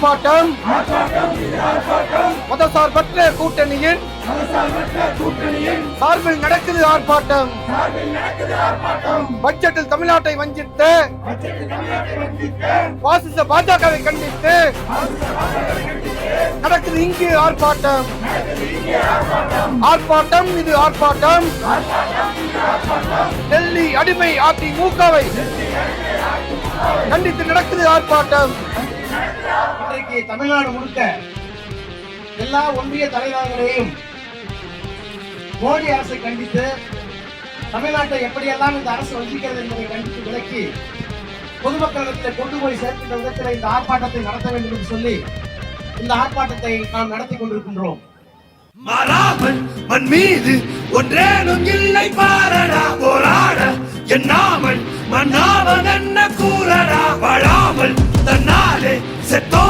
ஆர்ப்பாட்டம் மதசார்பற்ற கூட்டணியின் சார்பில் நடக்குது ஆர்ப்பாட்டம். பட்ஜெட்டில் தமிழ்நாட்டை வஞ்சித்த பாசிச பாஜகவை கண்டித்து நடக்குது இங்கு ஆர்ப்பாட்டம். ஆர்ப்பாட்டம் இது ஆர்ப்பாட்டம். டெல்லி அடிமை அதிமுகவை கண்டித்து நடக்குது ஆர்ப்பாட்டம். இன்றைக்கு தமிழ்நாடு முழுக்க எல்லா ஒன்றிய தலைவர்களையும் மோடி அரசை கண்டித்து தமிழ்நாட்டை எப்படியெல்லாம் இந்த அரசு வஞ்சிக்கிறது என்பதை கண்டித்து விலக்கி பொதுமக்களிடத்தில் கொண்டு போய் சேர்க்கின்ற விதத்தில் இந்த ஆர்ப்பாட்டத்தை நடத்த வேண்டும் என்று சொல்லி இந்த ஆர்ப்பாட்டத்தை நாம் நடத்தி கொண்டிருக்கின்றோம். மாறாமல் மண் மீது ஒன்றேனும் இல்லை பாரடா, போராட எண்ணாமல் மண்ணாவதென்ன கூறடா, வாழாமல் தன்னாலே செத்தோ